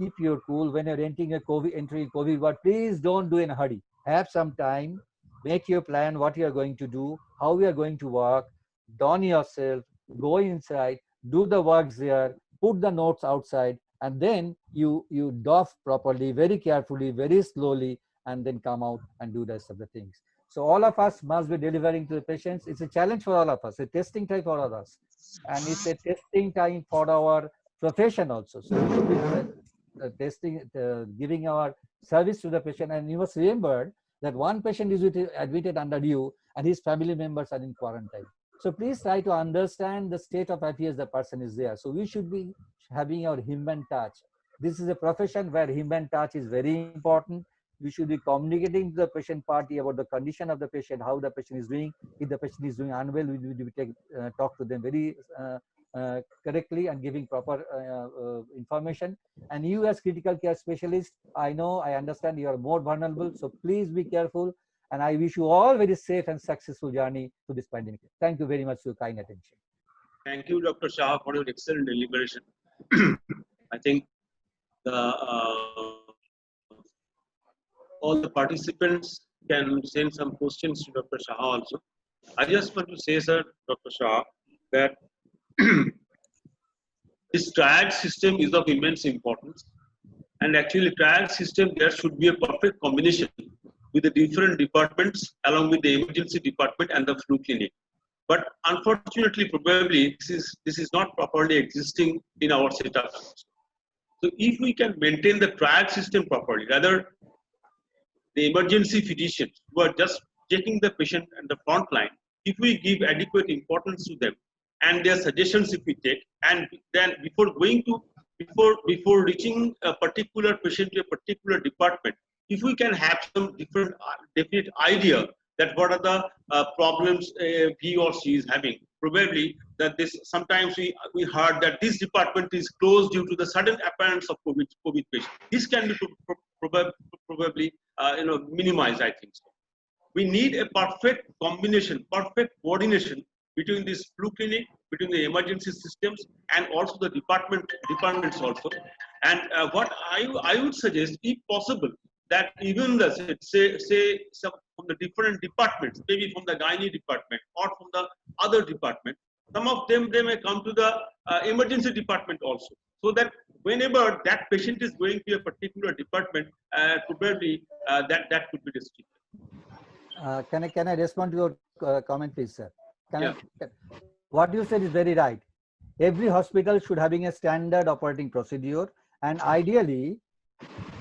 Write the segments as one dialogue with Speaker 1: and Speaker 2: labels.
Speaker 1: keep your cool when you're entering a entering COVID ward. Please don't do in a hurry. Have some time, make your plan, what you are going to do, how we are going to work, don yourself, go inside, do the works there, put the notes outside, and then you doff properly, very carefully, very slowly, and then come out and do the rest of the things. So all of us must be delivering to the patients. It's a challenge for all of us, a testing time for all of us, and it's a testing time for our profession also. So we should be testing, giving our service to the patient. And you must remember that one patient is admitted under you, and his family members are in quarantine. So please try to understand the state of affairs the person is there. So we should be having our human touch. This is a profession where human touch is very important. We should be communicating to the patient party about the condition of the patient, how the patient is doing. If the patient is doing unwell, we talk to them very correctly and giving proper information. And you as critical care specialist, I know, I understand you are more vulnerable. So please be careful. And I wish you all very safe and successful journey to this pandemic. Thank you very much for your kind attention.
Speaker 2: Thank you, Dr. Shah, for your excellent deliberation. I think all the participants can send some questions to Dr. Shah also. I just want to say, sir, Dr. Shah, that this triad system is of immense importance. And actually, triad system, there should be a perfect combination with the different departments, along with the emergency department and the flu clinic. But unfortunately, probably this is not properly existing in our setup. So if we can maintain the triad system properly, rather the emergency physicians who are just checking the patient at the front line, if we give adequate importance to them and their suggestions if we take, and then before reaching a particular patient to a particular department, if we can have some different definite idea that what are the problems he or she is having, probably that this sometimes we heard that this department is closed due to the sudden appearance of COVID patient. This can be probably minimized, I think so. We need a perfect combination, perfect coordination between this flu clinic, between the emergency systems, and also the departments also. And what I would suggest, if possible, that even the say some from the different departments, maybe from the gynae department or from the other department, some of them they may come to the emergency department also, so that whenever that patient is going to a particular department, probably that could be restricted.
Speaker 1: Can I respond to your comment, please, sir? What you said is very right. Every hospital should having a standard operating procedure, and ideally,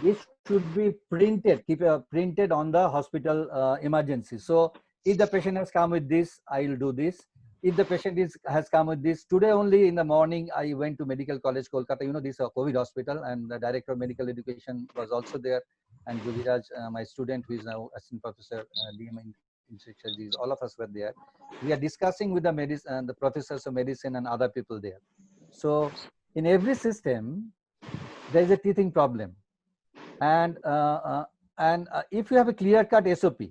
Speaker 1: this should be printed, printed on the hospital emergency. So if the patient has come with this, I will do this. If the patient has come with this, today only in the morning, I went to Medical College, Kolkata. You know, this is a COVID hospital, and the Director of Medical Education was also there. And Juviraj, my student, who is now assistant professor, DM in infectious disease, all of us were there. We are discussing with the professors of medicine and other people there. So in every system, there is a teething problem. And if you have a clear-cut SOP,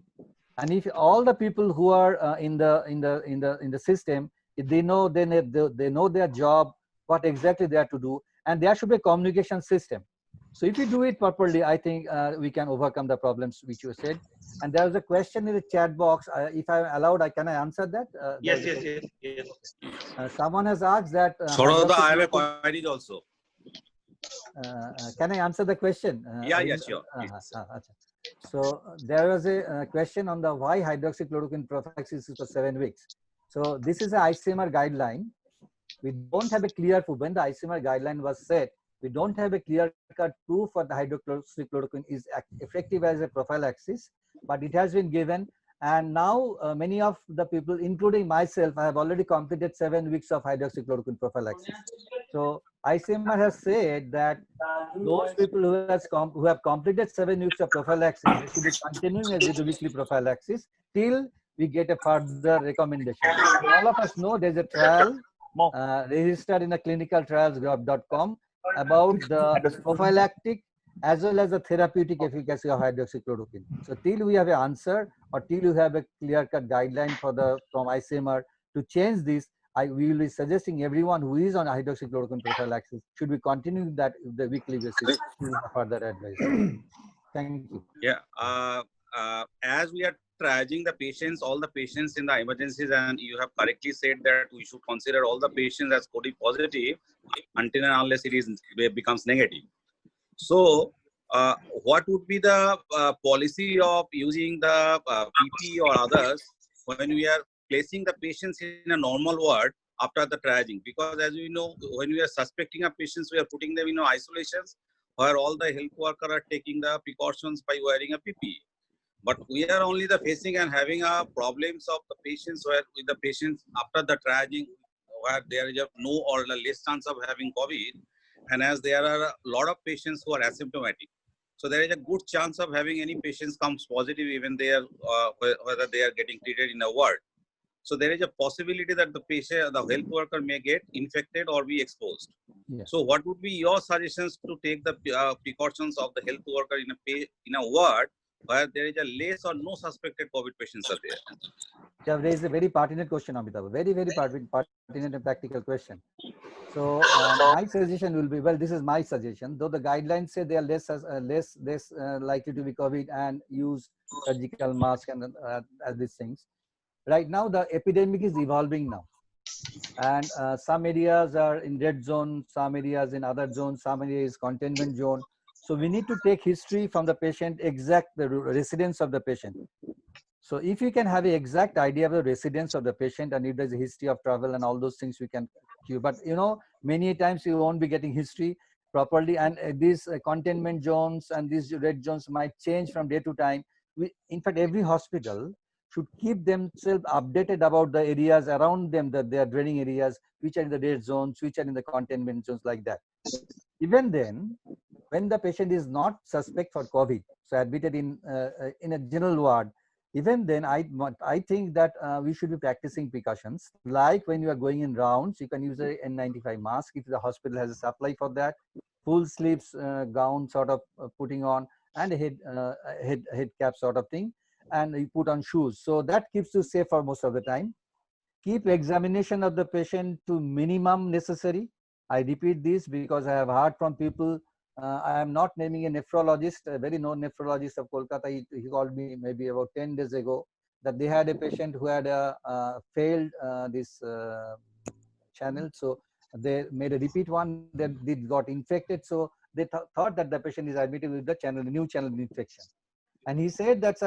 Speaker 1: and if all the people who are in the system, if they know their job, what exactly they have to do, and there should be a communication system. So if you do it properly, I think we can overcome the problems which you said. And there was a question in the chat box. If I'm allowed, can I answer that?
Speaker 2: Yes.
Speaker 1: Someone has asked that.
Speaker 3: Saurabh, I have a query also.
Speaker 1: Can I answer the question?
Speaker 3: Yes, sure.
Speaker 1: So there was a question on the why hydroxychloroquine prophylaxis is for 7 weeks. So this is an ICMR guideline. We don't have a clear proof. When the ICMR guideline was set, we don't have a clear-cut proof for the hydroxychloroquine is effective as a prophylaxis, but it has been given. And now many of the people, including myself, I have already completed 7 weeks of hydroxychloroquine prophylaxis. So ICMR has said that those people who have completed 7 weeks of prophylaxis, they should be continuing as a weekly prophylaxis till we get a further recommendation. All of us know there's a trial registered in the clinicaltrialsgroup.com about the prophylactic as well as the therapeutic efficacy of hydroxychloroquine. So till we have an answer, or till you have a clear-cut guideline from ICMR to change this, we will be suggesting everyone who is on hydroxychloroquine prophylaxis should be continuing that the weekly basis to further advice. Thank you.
Speaker 3: Yeah. As we are triaging the patients, all the patients in the emergencies, and you have correctly said that we should consider all the patients as COVID positive until and unless it becomes negative. So, what would be the policy of using the PP or others when we are placing the patients in a normal ward after the triaging? Because as we know, when we are suspecting a patients, we are putting them in isolations where all the health workers are taking the precautions by wearing a PPE. But we are only the facing and having problems of the patients where with the patients after the triaging where there is no or less chance of having COVID. And as there are a lot of patients who are asymptomatic. So there is a good chance of having any patients comes positive even they are whether they are getting treated in a ward. So there is a possibility that the patient, the health worker may get infected or be exposed.
Speaker 1: Yeah.
Speaker 3: So what would be your suggestions to take the precautions of the health worker in a ward where there is a less or no suspected COVID patients are there?
Speaker 1: You have raised a very pertinent question, Amitabh. Very, very pertinent and practical question. So my suggestion will be, well, this is my suggestion, though the guidelines say they are less likely to be COVID and use surgical mask and these things. Right now, the epidemic is evolving now. And some areas are in red zone, some areas in other zones, some areas containment zone. So we need to take history from the patient, the residence of the patient. So if you can have an exact idea of the residence of the patient and if there's a history of travel and all those things, we can cure. But many times you won't be getting history properly, and these containment zones and these red zones might change from day to time. In fact, every hospital should keep themselves updated about the areas around them, that they are draining areas, which are in the red zones, which are in the containment zones, like that. Even then, when the patient is not suspect for COVID, so admitted in a general ward, even then, I think that we should be practicing precautions. Like when you are going in rounds, you can use a N95 mask if the hospital has a supply for that. Full sleeves gown sort of putting on, and a head cap sort of thing, and you put on shoes. So that keeps you safe for most of the time. Keep examination of the patient to minimum necessary. I repeat this because I have heard from people. I am not naming a nephrologist, a very known nephrologist of Kolkata. He called me maybe about 10 days ago that they had a patient who had failed this channel. So they made a repeat one, then it got infected. So they thought that the patient is admitted with the new channel infection. And he said that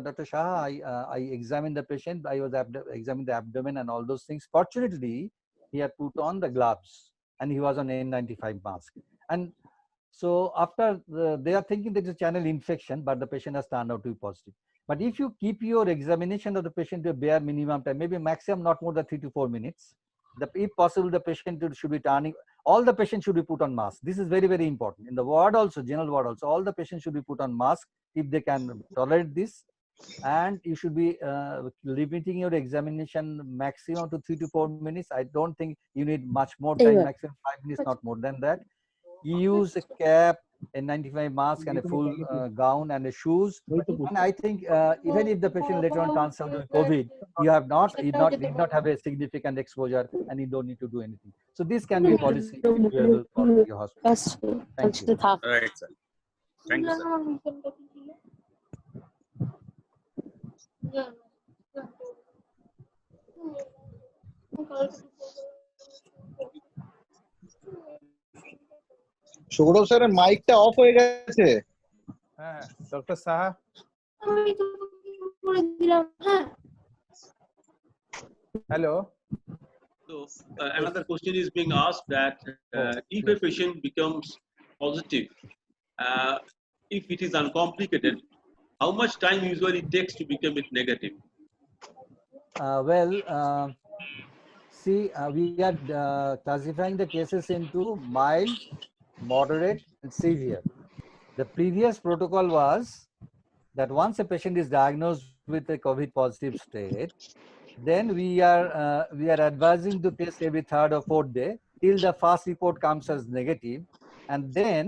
Speaker 1: Dr. Shah, I examined the patient. I was examining the abdomen and all those things. Fortunately, he had put on the gloves and he was on N95 mask. And so after they are thinking that it's a channel infection, but the patient has turned out to be positive. But if you keep your examination of the patient to a bare minimum time, maybe maximum not more than 3 to 4 minutes, if possible, the patient should be turning. All the patients should be put on mask. This is very, very important. In the ward also, general ward also, all the patients should be put on mask if they can tolerate this. And you should be limiting your examination maximum to 3 to 4 minutes. I don't think you need much more time, maximum 5 minutes, not more than that. You use a cap, a N95 mask, and a full gown and a shoes. And I think even if the patient later on turns out to be COVID, you did not have a significant exposure, and you don't need to do anything. So this can be policy available for your hospital. Thank you.
Speaker 3: Right, sir. Thank you, sir.
Speaker 4: Sourav স্যারের মাইকটা of হয়ে গেছে।
Speaker 5: হ্যাঁ, doctor Saha. Hello.
Speaker 2: So another question is being asked that if a patient becomes positive, if it is uncomplicated, how much time usually takes to become it negative?
Speaker 1: See, we are classifying the cases into mild, moderate, and severe. The previous protocol was that once a patient is diagnosed with a COVID positive state, then we are advising to test every 3rd or 4th day till the first report comes as negative, and then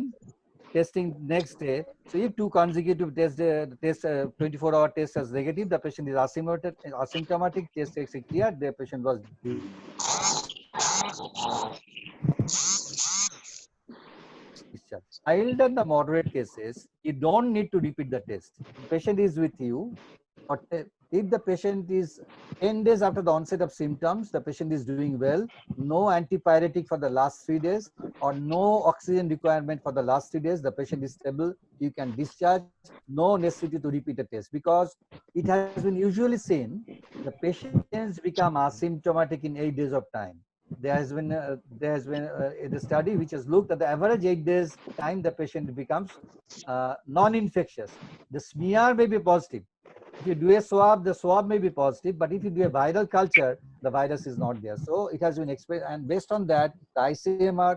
Speaker 1: testing next day. So if 2 consecutive tests, 24-hour test as negative, the patient is asymptomatic, test is clear, the patient was discharged. Mild and the moderate cases, you don't need to repeat the test. The patient is with you, but if the patient is 10 days after the onset of symptoms, the patient is doing well, no antipyretic for the last 3 days, or no oxygen requirement for the last 3 days, the patient is stable, you can discharge, no necessity to repeat a test, because it has been usually seen the patients become asymptomatic in 8 days of time. There has been a study which has looked at the average 8 days time the patient becomes non-infectious. The smear may be positive. If you do a swab, the swab may be positive, but if you do a viral culture, the virus is not there. So it has been explained, and based on that, the ICMR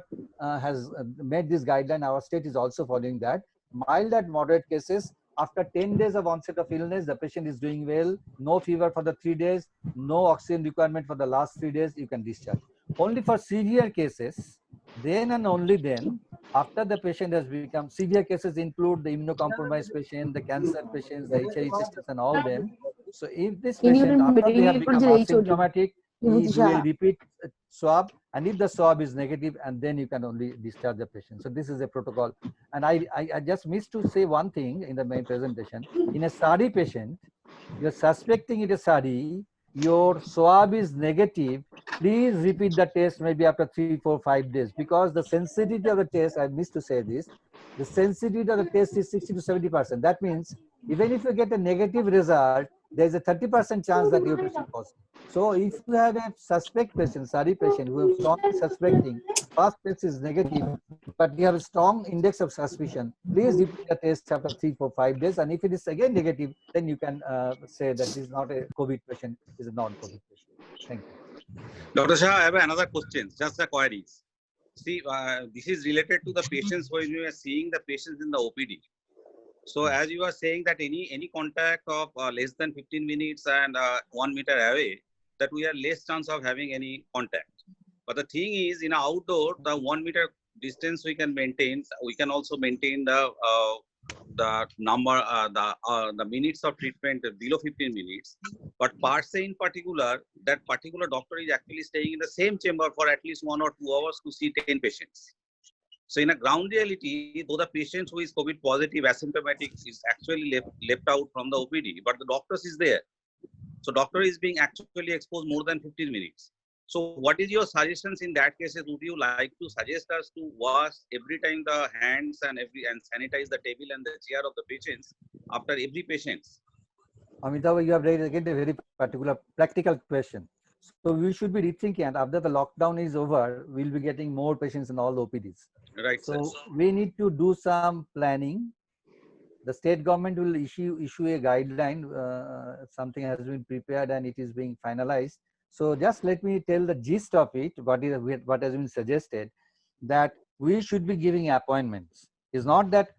Speaker 1: has made this guideline. Our state is also following that. Mild and moderate cases, after 10 days of onset of illness, the patient is doing well, no fever for the 3 days, no oxygen requirement for the last 3 days, you can discharge. Only for severe cases, then and only then, after the patient has become severe cases include the immunocompromised patient, the cancer patients, the HIV patients, and all them. So if this patient, after they have become asymptomatic, we will repeat swab, and if the swab is negative, and then you can only discharge the patient. So this is a protocol. And I just missed to say one thing in the main presentation. In a SARI patient, you're suspecting it is SARI, your swab is negative, please repeat the test maybe after 3, 4, 5 days, because the sensitivity of the test, I missed to say this, the sensitivity of the test is 60 to 70%. That means even if you get a negative result, there's a 30% chance that your patient positive. So if you have a suspect patient, SARI patient, who is strongly suspecting, first test is negative, but you have a strong index of suspicion, please repeat the test after 3, 4, 5 days. And if it is again negative, then you can say that this is not a COVID patient, is a non-COVID patient. Thank you.
Speaker 3: Dr. Shah, I have another question, just the queries. See, this is related to the patients when you are seeing the patients in the OPD. So as you are saying that any contact of less than 15 minutes and 1 meter away, that we have less chance of having any contact. But the thing is, in outdoor, the 1 meter distance we can maintain. We can also maintain the number, the minutes of treatment below 15 minutes. But per se in particular, that particular doctor is actually staying in the same chamber for at least 1 or 2 hours to see 10 patients. So in a ground reality, though the patient who is COVID positive, asymptomatic, is actually left out from the OPD, but the doctors is there. So doctor is being actually exposed more than 15 minutes. So what is your suggestions in that case? Would you like to suggest us to wash every time the hands and sanitize the table and the chair of the patients after every patient?
Speaker 1: Amitabh, you have raised again a very particular practical question. So we should be rethinking, and after the lockdown is over, we'll be getting more patients in all OPDs.
Speaker 3: Right.
Speaker 1: So we need to do some planning. The state government will issue a guideline. Something has been prepared and it is being finalized. So just let me tell the gist of it, what has been suggested, that we should be giving appointments. It's not that,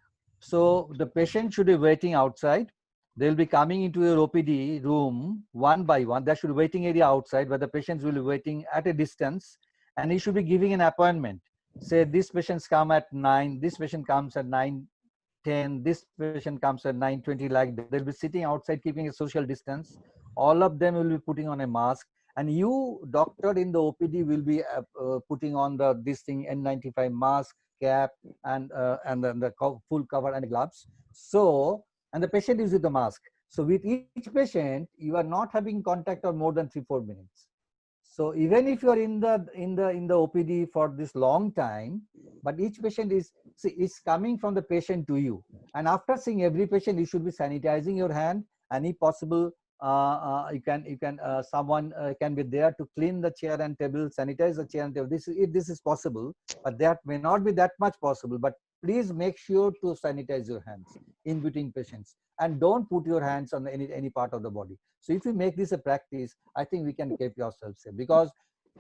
Speaker 1: so the patient should be waiting outside. They'll be coming into your OPD room one by one. There should be waiting area outside where the patients will be waiting at a distance, and you should be giving an appointment. Say this patients come at 9, this patient comes at 9:10, this patient comes at 9:20, like that. They'll be sitting outside keeping a social distance. All of them will be putting on a mask, and you, doctor in the OPD, will be putting on this thing, N95 mask, cap, and then the full cover and gloves. So, and the patient is with the mask. So with each patient, you are not having contact for more than 3-4 minutes. So even if you are in the OPD for this long time, but each patient is coming from the patient to you, and after seeing every patient, you should be sanitizing your hand, and if possible, someone can be there to clean the chair and table, sanitize the chair and table. If this is possible, but that may not be that much possible. But please make sure to sanitize your hands in between patients, and don't put your hands on any part of the body. So if we make this a practice, I think we can keep yourself safe, because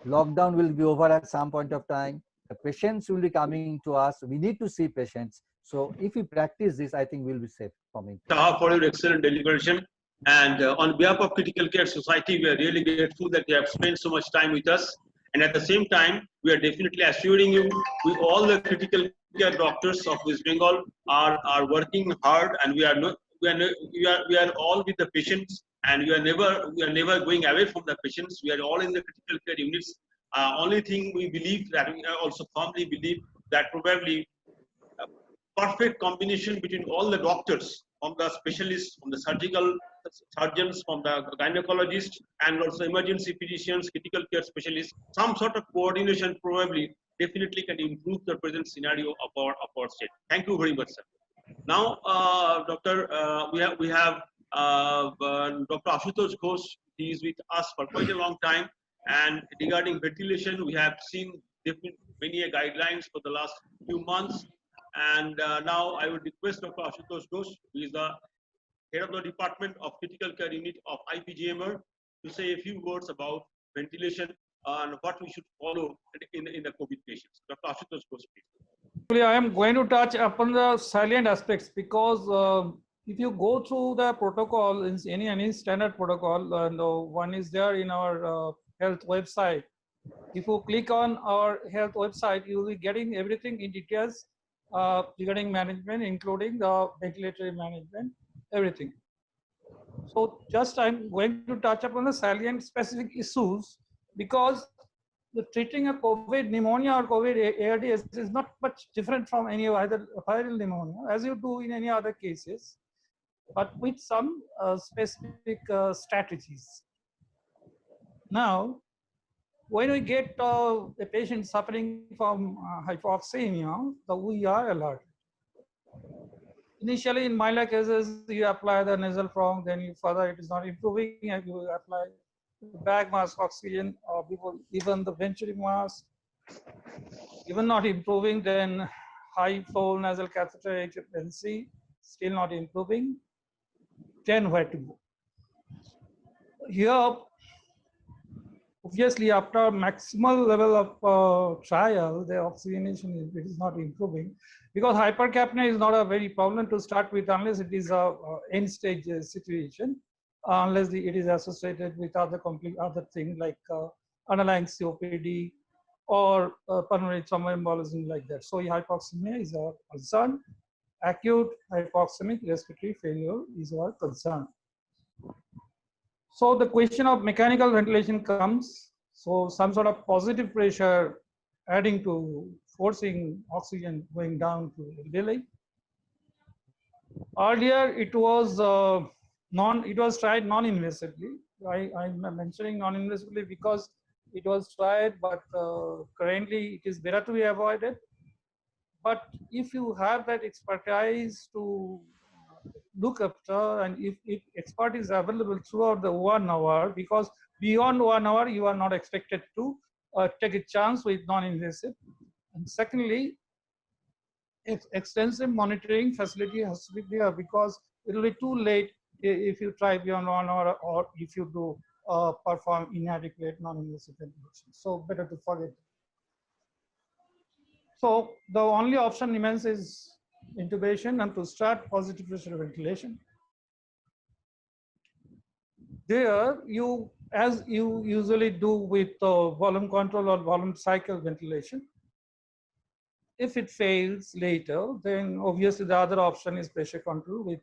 Speaker 1: lockdown will be over at some point of time. The patients will be coming to us. We need to see patients. So if we practice this, I think we'll be safe from it.
Speaker 2: For your excellent deliberation. And on behalf of Critical Care Society, we are really grateful that you have spent so much time with us. And at the same time, we are definitely assuring you, we all the critical care doctors of West Bengal are working hard, and we are all with the patients, and we are never going away from the patients. We are all in the critical care units. Only thing we believe, that we also firmly believe, that probably perfect combination between all the doctors, from the specialists, from the surgical surgeons, from the gynecologists, and also emergency physicians, critical care specialists. Some sort of coordination probably definitely can improve the present scenario of our state. Thank you very much, sir. Now, Doctor, we have Dr. Ashutosh Ghosh. He is with us for quite a long time, and regarding ventilation, we have seen many guidelines for the last few months. And now I would request Dr. Ashutosh Ghosh, who is the head of the Department of Critical Care Unit of IPGMR, to say a few words about ventilation and what we should follow in the COVID patients. Dr. Ashutosh Ghosh, please.
Speaker 6: Actually, I am going to touch upon the salient aspects, because if you go through the protocol, in any standard protocol, and one is there in our health website. If you click on our health website, you will be getting everything in details regarding management, including the ventilatory management, everything. So just I'm going to touch upon the salient specific issues, because the treating a COVID pneumonia or COVID ARDS is not much different from any other viral pneumonia, as you do in any other cases, but with some specific strategies. Now, when we get a patient suffering from hypoxemia, we are alert. Initially, in milder cases, you apply the nasal prong, then you further it is not improving, and you apply bag mask oxygen, or even the venturing mask, even not improving, then high flow nasal catheter HFNC, still not improving, then where to go? Here, obviously, after maximal level of trial, the oxygenation is not improving, because hypercapnia is not a very problem to start with, unless it is a end stage situation, unless it is associated with other things like underlying COPD or pulmonary thromboembolism like that. So hypoxemia is our concern. Acute hypoxemic respiratory failure is our concern. So the question of mechanical ventilation comes. So some sort of positive pressure adding to forcing oxygen going down to the belly. Earlier it was tried non-invasively. I'm mentioning non-invasively because it was tried, but currently it is better to be avoided. But if you have that expertise to look after, and if expert is available throughout the 1 hour, because beyond 1 hour you are not expected to take a chance with non-invasive. And secondly, extensive monitoring facility has to be there, because it will be too late if you try beyond 1 hour, or if you do perform inadequate non-invasive ventilation. So better to forget. So the only option remains is intubation and to start positive pressure ventilation. There, as you usually do with volume control or volume cycle ventilation, if it fails later, then obviously the other option is pressure control with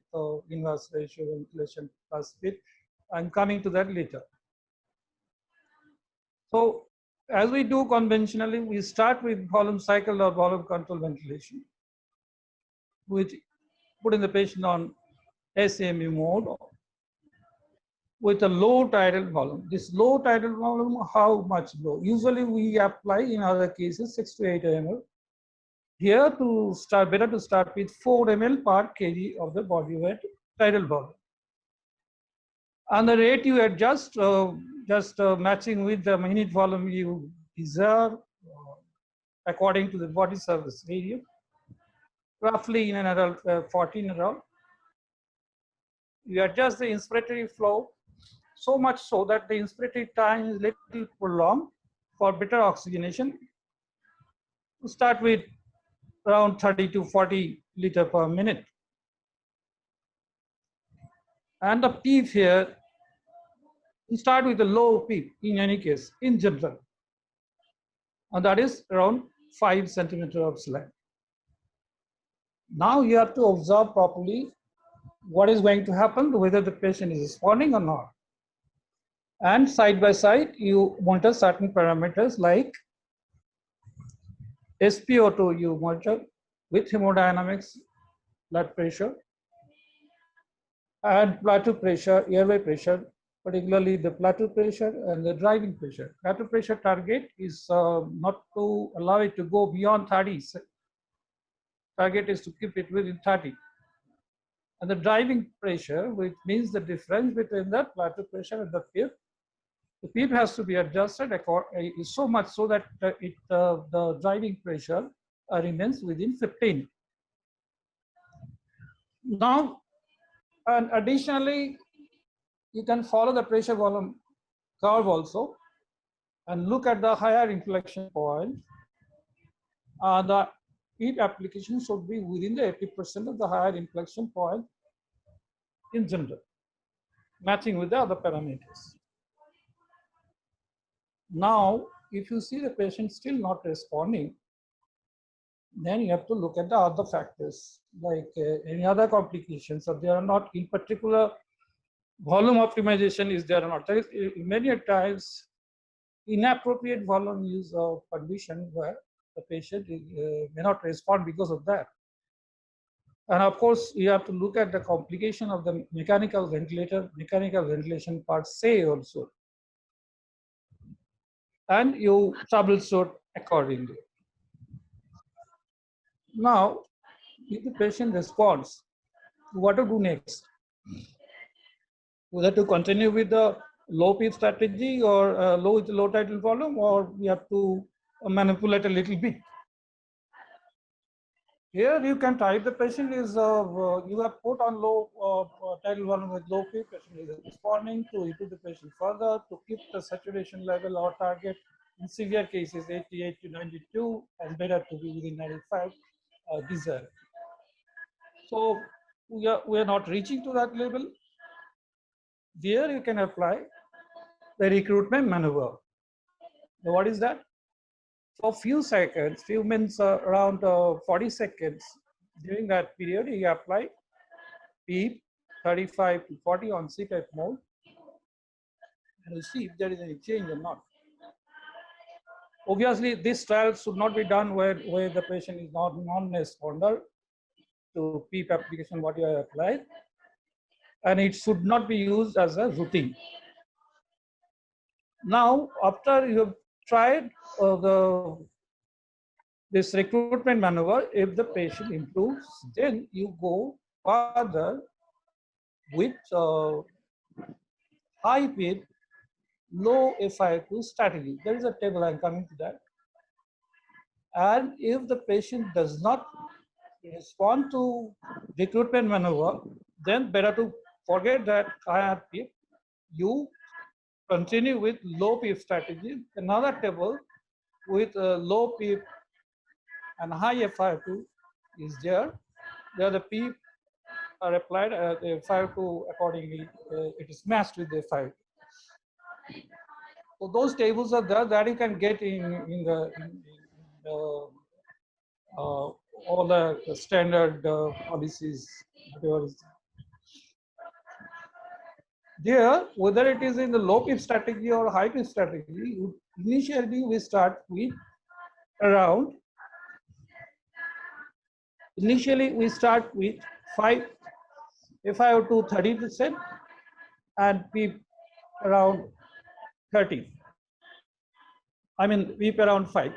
Speaker 6: inverse ratio ventilation plus fit. I'm coming to that later. So as we do conventionally, we start with volume cycle or volume control ventilation, which putting the patient on SAMU mode with a low tidal volume. This low tidal volume, how much low? Usually we apply in other cases 6 to 8 ml. Here to start, better to start with 4 ml per kg of the body weight tidal volume. And the rate you adjust, matching with the minute volume you desire according to the body surface area. Roughly in an adult, 14 adult. You adjust the inspiratory flow so much so that the inspiratory time is little prolonged for better oxygenation. To start with around 30 to 40 liter per minute. And the PEEP here, you start with a low PEEP in any case, in general. and that is around 5 centimeters of saline. Now you have to observe properly what is going to happen, whether the patient is responding or not. And side by side, you monitor certain parameters like SpO2, you monitor with hemodynamics, blood pressure, and plateau pressure, airway pressure, particularly the plateau pressure and the driving pressure. Plateau pressure target is not to allow it to go beyond 30. Target is to keep it within 30. And the driving pressure, which means the difference between the plateau pressure and the PEEP. The PEEP has to be adjusted so much so that the driving pressure remains within 15. Now, and additionally, you can follow the pressure volume curve also and look at the higher inflection point. The PEEP application should be within the 80% of the higher inflection point in general, matching with the other parameters. Now, if you see the patient still not responding, then you have to look at the other factors like any other complications, or there are not, in particular, volume optimization is there or not. There is many times inappropriate volume use of condition where the patient may not respond because of that. And of course, you have to look at the complication of the mechanical ventilation per se also. And you troubleshoot accordingly. Now, if the patient responds, what to do next? Whether to continue with the low PEEP strategy or low tidal volume, or we have to manipulate a little bit. Here you can try the patient is, you have put on low tidal volume with low PEEP, patient is responding, to improve the patient further, to keep the saturation level or target in severe cases 88 to 92 and better to be within 95 desired. So we are not reaching to that level. There you can apply the recruitment maneuver. Now what is that? For few seconds, few minutes, around 40 seconds, during that period, you apply PEEP 35 to 40 on CPAP mode, and you see if there is any change or not. Obviously, this trial should not be done where the patient is not non-responder to PEEP application what you have applied, and it should not be used as a routine. Now, after you have tried this recruitment maneuver, if the patient improves, then you go further with high PEEP, low FiO2 strategy. There is a table, I'm coming to that. And if the patient does not respond to recruitment maneuver, then better to forget that higher PEEP. You continue with low PEEP strategy. Another table with low PEEP and high FiO2 is there. There the PEEP are applied, the FiO2 accordingly, it is matched with the FiO2. So those tables are there that you can get in all the standard policies. There, whether it is in the low PEEP strategy or high PEEP strategy, initially we start with around. Initially, we start with 5 FiO2 30% and PEEP around 30. I mean PEEP around 5.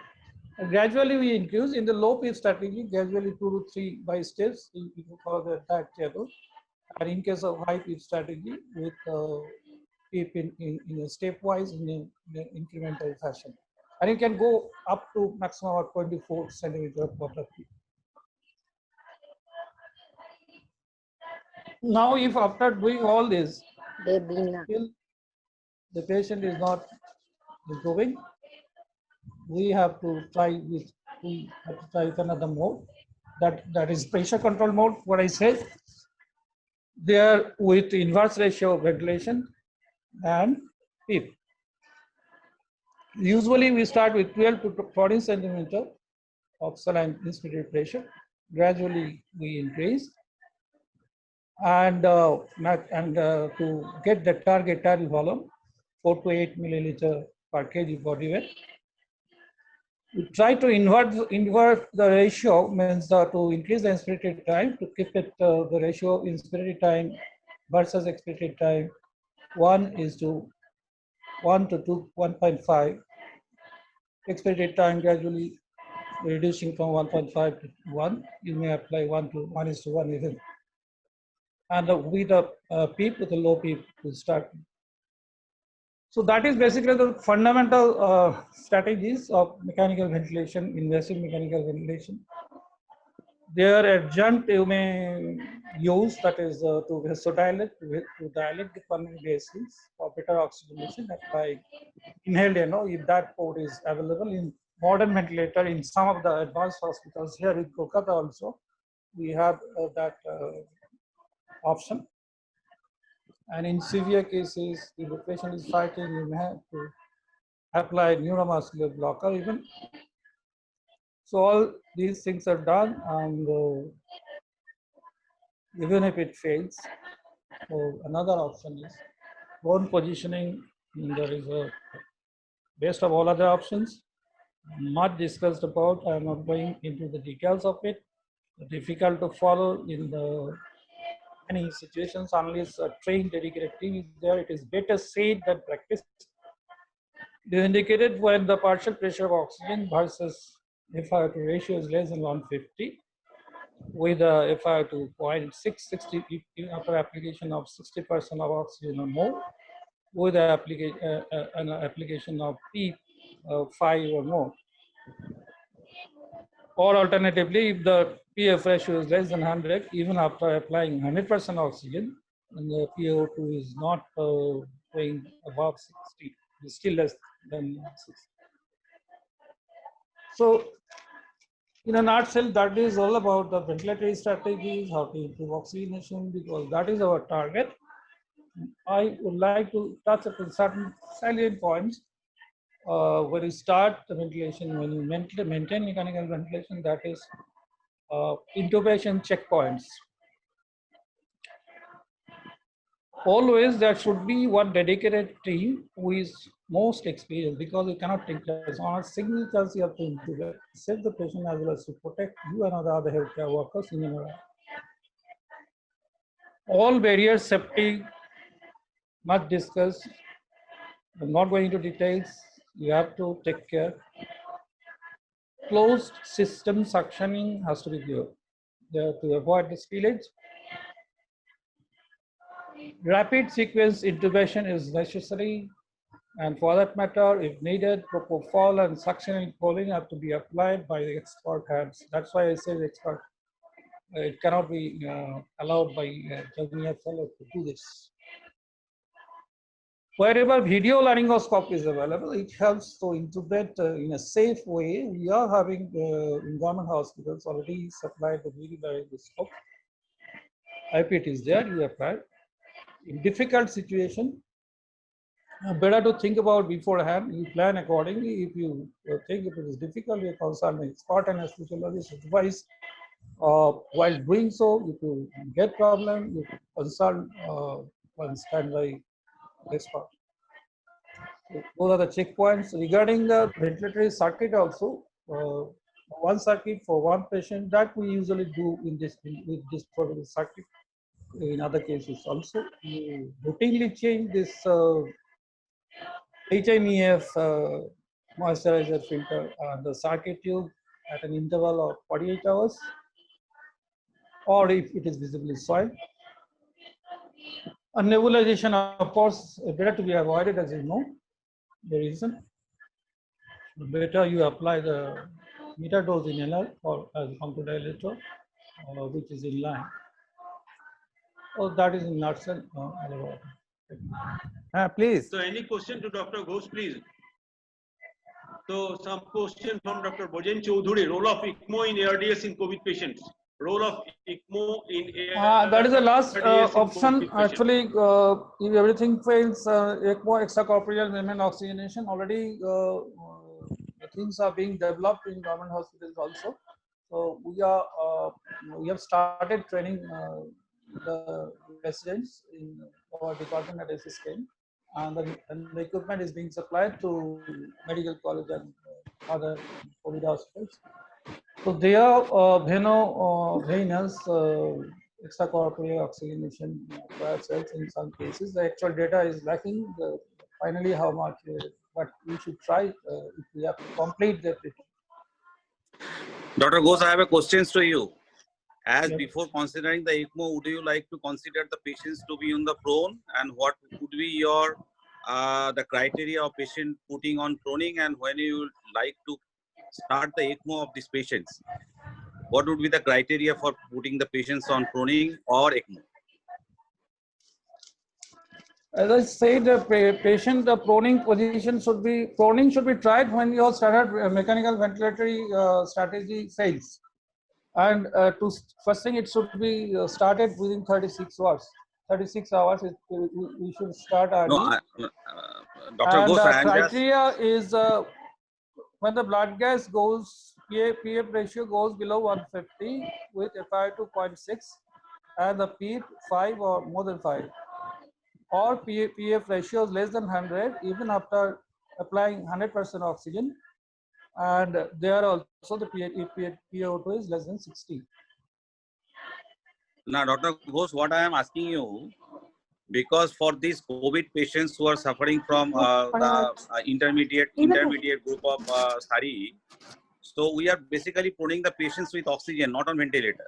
Speaker 6: And gradually we increase in the low PEEP strategy. Gradually 2 to 3 by steps. You follow the entire table. And in case of high PEEP strategy, with PEEP in a stepwise in an incremental fashion, and you can go up to maximum of 24 centimeters of water PEEP. Now, if after doing all this, still the patient is not improving, we have to try with another mode. That is pressure control mode. What I said there, with inverse ratio of ventilation and PEEP. Usually we start with 12 to 14 centimeter of saline inspiratory pressure. Gradually we increase, and to get the target tidal volume, 4 to 8 milliliter per kg body weight. We try to invert the ratio, means to increase the inspiratory time, to keep it the ratio inspiratory time versus expiratory time 1 to 1.5. Expiratory time gradually reducing from 1.5 to 1. You may apply 1:1 even. And with a PEEP, with a low PEEP, will start. So that is basically the fundamental strategies of mechanical ventilation, invasive mechanical ventilation. Their adjunct you may use, that is to vasodilate, to dilate the pulmonary vessels for better oxygenation by inhaled NO, if that port is available in modern ventilator in some of the advanced hospitals. Here in Kolkata also, we have that option. And in severe cases, if the patient is fighting, you may have to apply neuromuscular blocker even. So all these things are done, and even if it fails, so another option is bone positioning. There is a best of all other options, not discussed about. I am not going into the details of it. Difficult to follow in the many situations unless a trained dedicated team is there. It is better said than practiced. They indicated when the partial pressure of oxygen versus FiO2 ratio is less than 150, with a FiO2 0.660 after application of 60% of oxygen or more, with an application of PEEP 5 or more. Or alternatively, if the PF ratio is less than 100, even after applying 100% oxygen, and the PO2 is not going above 60, it's still less than 60. So, in a nutshell, that is all about the ventilatory strategies, how to improve oxygenation, because that is our target. I would like to touch upon certain salient points. When you start the ventilation, when you maintain mechanical ventilation, that is intubation checkpoints. Always there should be one dedicated team who is most experienced, because you cannot take place on a single chance you have to intubate, save the patient as well as to protect you and other healthcare workers in and around. All barrier safety much discussed. I'm not going into details. You have to take care. Closed system suctioning has to be there to avoid the spillage. Rapid sequence intubation is necessary, and for that matter, if needed, propofol and suctioning choline have to be applied by the expert hands. That's why I say the expert. It cannot be allowed by junior fellow to do this. Wherever video laryngoscope is available, it helps to intubate in a safe way. We are having in government hospitals already supplied the video laryngoscope. IPT is there, you apply. In difficult situation, better to think about beforehand. You plan accordingly. If you think it is difficult, you consult an expert and anesthesiologist advice. While doing so, if you get problem, you consult one standby expert. So those are the checkpoints. Regarding the ventilatory circuit also, one circuit for one patient, that we usually do in this with this particular circuit. In other cases also, you routinely change this HMEF moisturizer filter and the circuit tube at an interval of 48 hours, or if it is visibly soiled. A nebulization, of course, better to be avoided, as you know. The reason, better you apply the meter dose inhaler or as bronchodilator, which is in line. Oh, that is in nutshell.
Speaker 5: Please.
Speaker 2: So any question to Dr. Ghosh, please? So some question from Dr. Bojan Choudhury, role of ECMO in ARDS in COVID patients. role of ECMO in
Speaker 6: That is the last
Speaker 2: ARDS in
Speaker 6: option.
Speaker 2: COVID patients.
Speaker 6: Actually, if everything fails, ECMO, extracorporeal women oxygenation, already things are being developed in government hospitals also. So we have started training the residents in our department at SSKM, and the equipment is being supplied to medical college and other COVID hospitals. So they are venous extracorporeal oxygenation trial cells in some cases. The actual data is lacking. Finally, how much? But we should try if we have to complete that.
Speaker 3: Dr. Ghosh, I have a question to you. As
Speaker 6: Yes.
Speaker 3: before considering the ECMO, would you like to consider the patients to be on the prone, and what would be your the criteria of patient putting on proning, and when you would like to start the ECMO of these patients? What would be the criteria for putting the patients on proning or ECMO?
Speaker 6: As I said, the patient, the proning position should be tried when your standard mechanical ventilatory strategy fails. And first thing, it should be started within 36 hours. 36 hours, we should start early.
Speaker 3: No, Dr.
Speaker 6: And
Speaker 3: Ghosh,
Speaker 6: the
Speaker 3: I am just
Speaker 6: criteria is when the blood gas goes, PF ratio goes below 150 with FiO2 0.6 and the PEEP 5 or more than 5. Or PF ratio is less than 100 even after applying 100% oxygen, and there also the PaO2 is less than 60.
Speaker 3: now, Dr. Ghosh, what I am asking you, because for these COVID patients who are suffering from the intermediate group of SARI, so we are basically putting the patients with oxygen, not on ventilator.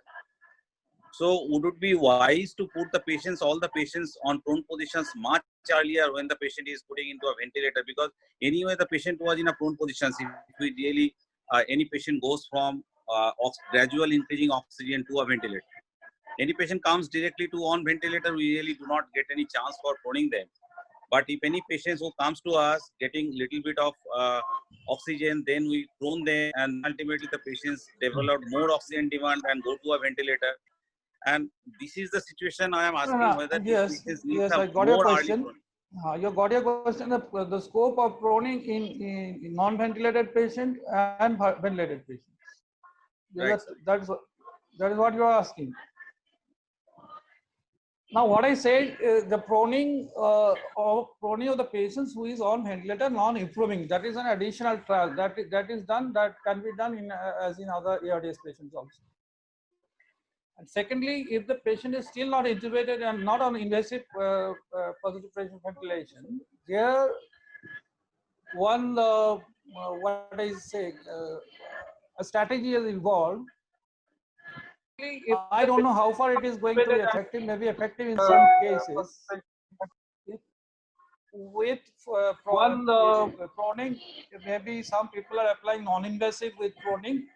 Speaker 3: So would it be wise to put the patients, all the patients on prone positions much earlier when the patient is putting into a ventilator? Because anyway, the patient was in a prone position. If we really, any patient goes from gradual increasing oxygen to a ventilator. Any patient comes directly to on ventilator, we really do not get any chance for proning them. But if any patients who comes to us getting little bit of oxygen, then we prone them, and ultimately the patients develop more oxygen demand and go to a ventilator. And this is the situation I am asking, whether
Speaker 6: Yes,
Speaker 3: these need
Speaker 6: yes,
Speaker 3: some
Speaker 6: I got your
Speaker 3: more early
Speaker 6: question.
Speaker 3: proning.
Speaker 6: You got your question. The scope of proning in non-ventilated patient and ventilated patients.
Speaker 3: Right.
Speaker 6: That is what you are asking. Now, what I said, the proning of the patients who is on ventilator non-improving, that is an additional trial that is done, that can be done in as in other ARDS patients also. And secondly, if the patient is still not intubated and not on invasive positive pressure ventilation, there one what I say, a strategy is involved. I don't know how far it is going to be effective. Maybe effective in some cases. With proning, maybe some people are applying non-invasive with proning.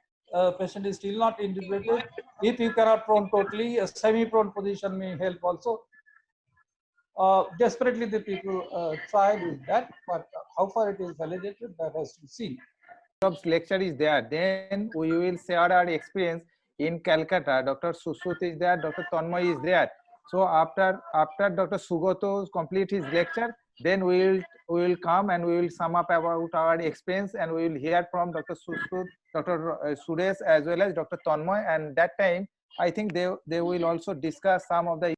Speaker 6: Patient is still not intubated. If you cannot prone totally, a semi-prone position may help also. Desperately, the people try with that, but how far it is validated, that has to be seen.
Speaker 5: Lecture is there, then we will share our experience in Calcutta. Dr. Susut is there, Dr. Tanmoy is there. So after Dr. Sugoto complete his lecture, then we will come and we will sum up about our experience, and we will hear from Dr. Susut, Dr. Suresh as well as Dr. Tanmoy, and that time I think they will also discuss some of the